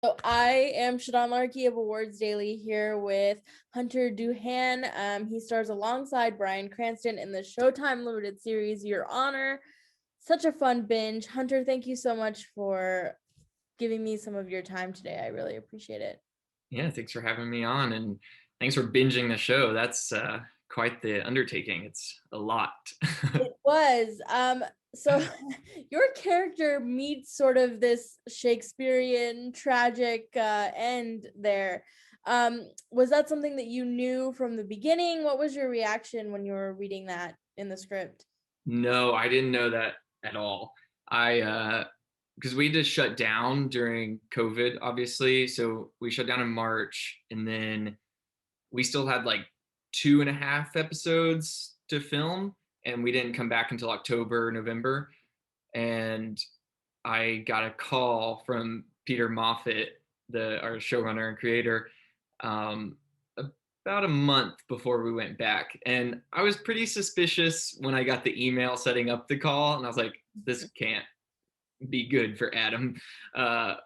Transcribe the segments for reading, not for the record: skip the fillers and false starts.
So I am Shadon Larkey of Awards Daily here with Hunter Doohan. He stars alongside Bryan Cranston in the Showtime limited series Your Honor. Such a fun binge. Hunter, thank you so much for giving me some of your time today. I really appreciate it. Yeah, thanks for having me on, and thanks for binging the show. That's quite the undertaking. It's a lot. It was. So your character meets sort of this Shakespearean tragic end there. Was that something that you knew from the beginning? What was your reaction when you were reading that in the script? No, I didn't know that at all. I because we just shut down during COVID, obviously. So we shut down in March, and then we still had like 2.5 episodes to film, and we didn't come back until October, November. And I got a call from Peter Moffat, our showrunner and creator, um, about a month before we went back. And I was pretty suspicious when I got the email setting up the call, and I was like, this can't be good for Adam. Uh,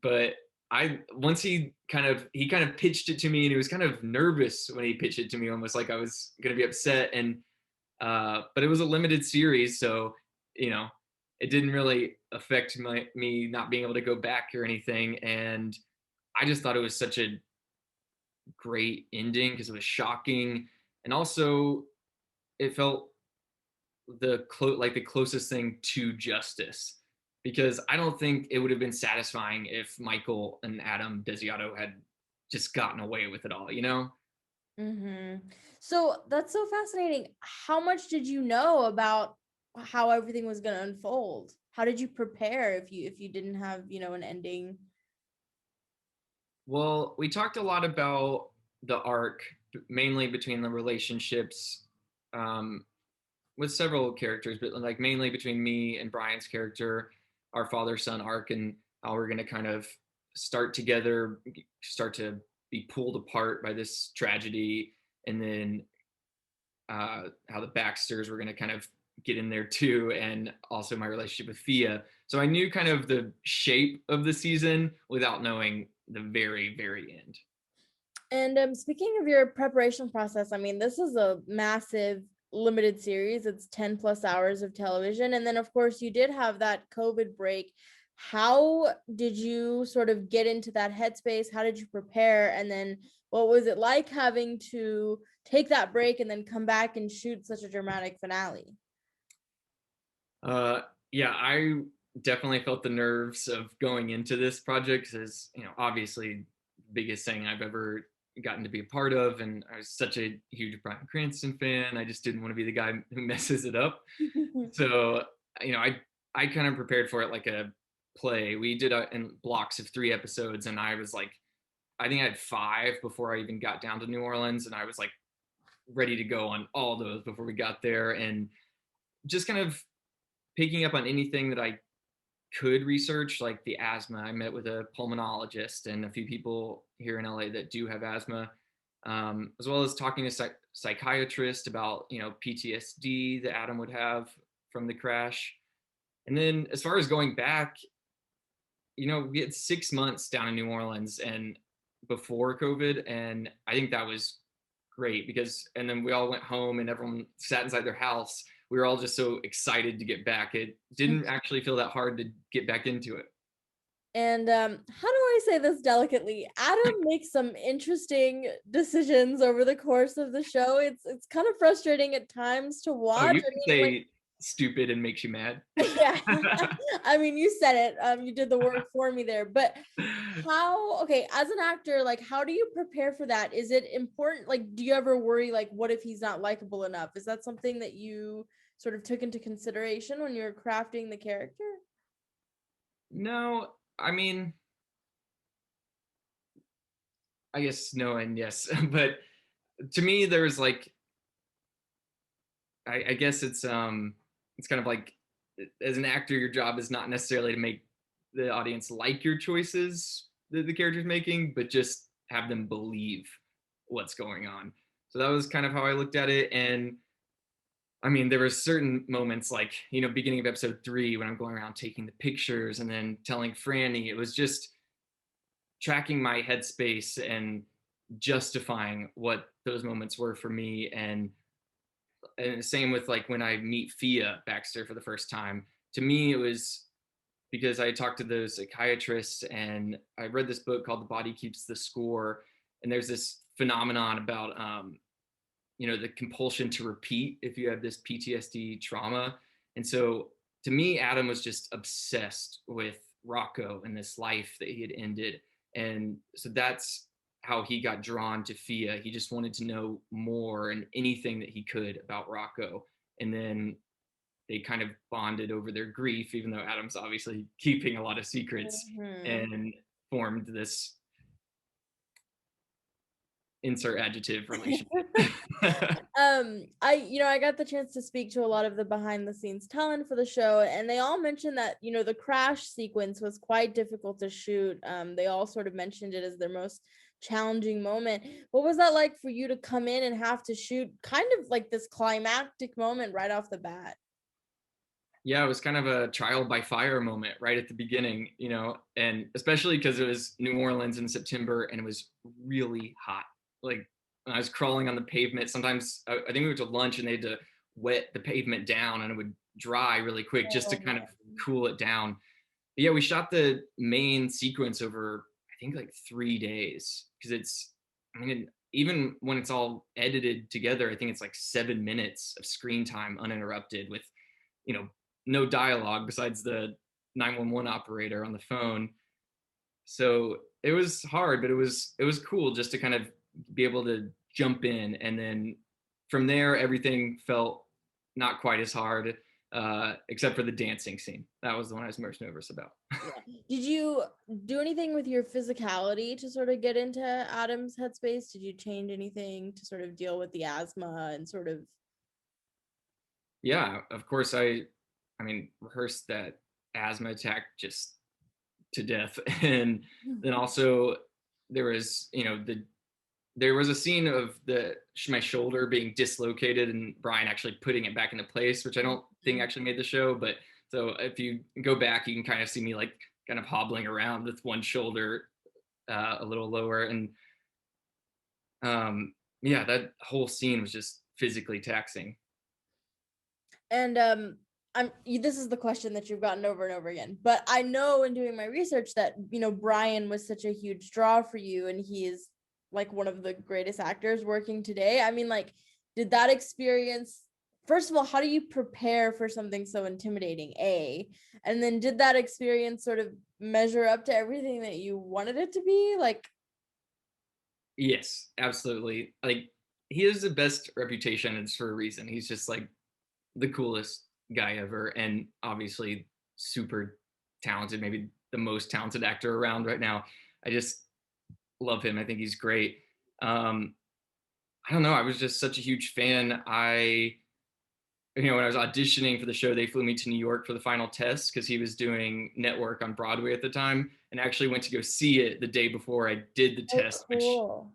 but I once he kind of pitched it to me, and he was kind of nervous when he pitched it to me, almost like I was gonna be upset. And but it was a limited series, so you know it didn't really affect me not being able to go back or anything. And I just thought it was such a great ending because it was shocking, and also it felt like the closest thing to justice, because I don't think it would have been satisfying if Michael and Adam Desiato had just gotten away with it all, you know? So that's so fascinating. How much did you know about how everything was going to unfold? How did you prepare if you didn't have, an ending? Well, we talked a lot about the arc, mainly between the relationships, um, with several characters, but like mainly between me and Brian's character, our father son arc, and how we're going to kind of start together, start to be pulled apart by this tragedy, and then how the Baxters were going to kind of get in there too, and also my relationship with Thea. So I knew kind of the shape of the season without knowing the very, very end. And speaking of your preparation process, I mean, this is a massive limited series. It's 10 plus hours of television. And then, of course, you did have that COVID break. How did you sort of get into that headspace? How did you prepare? And then, what was it like having to take that break and then come back and shoot such a dramatic finale? Uh, yeah, I definitely felt the nerves of going into this project because, obviously, the biggest thing I've ever gotten to be a part of. And I was such a huge Bryan Cranston fan. I just didn't want to be the guy who messes it up. So, I kind of prepared for it like a play. We did in blocks of 3 episodes, and I was like, I think I had five before I even got down to New Orleans, and I was like ready to go on all those before we got there. And just kind of picking up on anything that I could research, like the asthma. I met with a pulmonologist and a few people here in LA that do have asthma, as well as talking to psychiatrist about PTSD that Adam would have from the crash. And then as far as going back, we had 6 months down in New Orleans and before COVID, and I think that was great because, and then we all went home and everyone sat inside their house. We were all just so excited to get back. It didn't actually feel that hard to get back into it. And how do I say this delicately? Adam makes some interesting decisions over the course of the show. It's kind of frustrating at times to Oh, watch. you I can mean, like, say stupid and makes you mad. yeah. I mean, you said it. You did the work for me there. But how, okay, as an actor, like, how do you prepare for that? Is it important? Like, do you ever worry, like, what if he's not likable enough? Is that something that you sort of took into consideration when you're crafting the character? No, I mean, I guess no and yes, but to me, there's like, I guess it's kind of like, as an actor, your job is not necessarily to make the audience like your choices that the character's making, but just have them believe what's going on. So that was kind of how I looked at it. And I mean, there were certain moments like, beginning of episode 3 when I'm going around taking the pictures and then telling Franny, it was just, tracking my headspace and justifying what those moments were for me. And same with like when I meet Fia Baxter for the first time. To me, it was because I talked to those psychiatrists and I read this book called The Body Keeps the Score. And there's this phenomenon about, the compulsion to repeat if you have this PTSD trauma. And so to me, Adam was just obsessed with Rocco and this life that he had ended. And so that's how he got drawn to Fia. He just wanted to know more and anything that he could about Rocco. And then they kind of bonded over their grief, even though Adam's obviously keeping a lot of secrets, Mhm. and formed this insert adjective relationship. I got the chance to speak to a lot of the behind the scenes talent for the show, and they all mentioned that, the crash sequence was quite difficult to shoot. They all sort of mentioned it as their most challenging moment. What was that like for you to come in and have to shoot kind of like this climactic moment right off the bat? Yeah, it was kind of a trial by fire moment right at the beginning, and especially because it was New Orleans in September and it was really hot. Like when I was crawling on the pavement, sometimes I think we went to lunch and they had to wet the pavement down and it would dry really quick just to Oh, kind of man. cool it down. But yeah, we shot the main sequence over, I think, like 3 days because I mean, even when it's all edited together, I think it's like 7 minutes of screen time uninterrupted with, you know, no dialogue besides the 911 operator on the phone. So it was hard, but it was cool just to kind of be able to jump in, and then from there everything felt not quite as hard, except for the dancing scene. That was the one I was most nervous about. Yeah. Did you do anything with your physicality to sort of get into Adam's headspace? Did you change anything to sort of deal with the asthma and sort of? Yeah, of course I mean rehearsed that asthma attack just to death. And then also there was, there was a scene of my shoulder being dislocated and Bryan actually putting it back into place, which I don't think actually made the show. But so if you go back, you can kind of see me like kind of hobbling around with one shoulder a little lower. And yeah, that whole scene was just physically taxing. And this is the question that you've gotten over and over again, but I know in doing my research that Bryan was such a huge draw for you, and he is like one of the greatest actors working today. I mean, like, did that experience, first of all, how do you prepare for something so intimidating, and then did that experience sort of measure up to everything that you wanted it to be like? Yes, absolutely. Like he has the best reputation, and it's for a reason. He's just like the coolest guy ever, and obviously super talented, maybe the most talented actor around right now. I just love him. I think he's great. um I don't know, I was just such a huge fan. When I was auditioning for the show, they flew me to New York for the final test because he was doing network on Broadway at the time, and actually went to go see it the day before I did the Oh, test, which cool.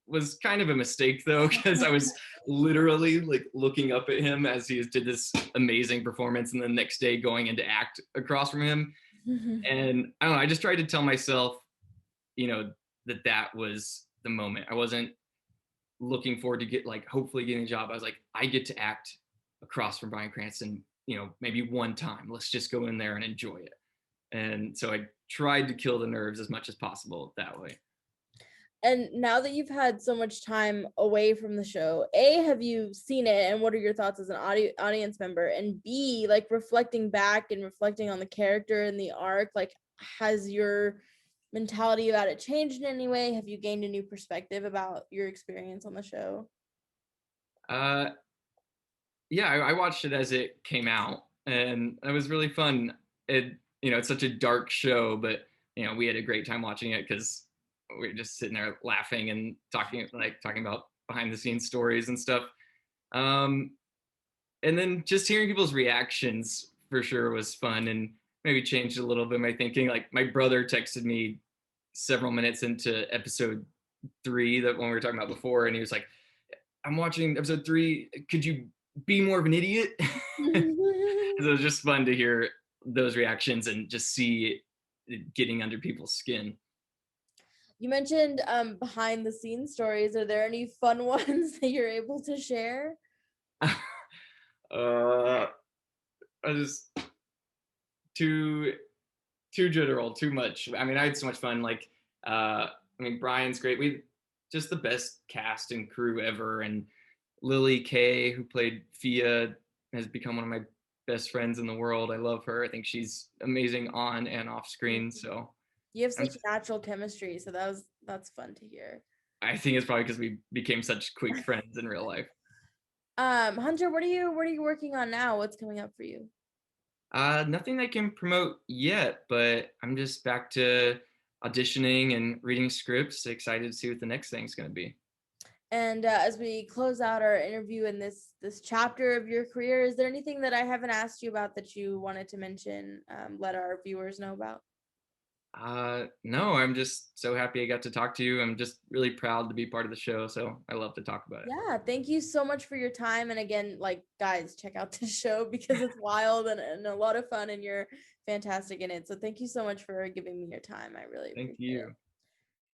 was kind of a mistake though, because I was literally like looking up at him as he did this amazing performance, and the next day going into act across from him. And I don't know, I just tried to tell myself, you know, that was the moment. I wasn't looking forward to get like hopefully getting a job. I was like, I get to act across from Bryan Cranston, maybe one time. Let's just go in there and enjoy it. And so I tried to kill the nerves as much as possible that way. And now that you've had so much time away from the show, A, have you seen it, and what are your thoughts as an audience member? And B, like reflecting back and reflecting on the character and the arc, like has your mentality about it changed in any way? Have you gained a new perspective about your experience on the show? Uh, yeah, I watched it as it came out, and it was really fun. It's such a dark show, but we had a great time watching it because we were just sitting there laughing and talking about behind the scenes stories and stuff. Um, and then just hearing people's reactions for sure was fun, and maybe changed a little bit my thinking. Like my brother texted me several minutes into episode 3, that one we were talking about before, and he was like, I'm watching episode 3. Could you be more of an idiot? So it was just fun to hear those reactions and just see it getting under people's skin. You mentioned behind the scenes stories. Are there any fun ones that you're able to share? uh, I just too too general, too much. I mean, I had so much fun. Like, I mean, Brian's great. We just the best cast and crew ever. And Lily Kay, who played Fia, has become one of my best friends in the world. I love her. I think she's amazing on and off screen. Mhm. So You have I'm such natural chemistry, so that's fun to hear. I think it's probably because we became such quick friends in real life. Hunter, what are you working on now? What's coming up for you? Nothing I can promote yet, but I'm just back to auditioning and reading scripts. Excited to see what the next thing's going to be. And as we close out our interview in this chapter of your career, is there anything that I haven't asked you about that you wanted to mention? Let our viewers know about. No, I'm just so happy I got to talk to you. I'm just really proud to be part of the show. So I love to talk about it. Yeah, thank you so much for your time. And again, like guys, check out this show because it's wild and a lot of fun, and you're fantastic in it. So thank you so much for giving me your time. I really Thank appreciate it. you.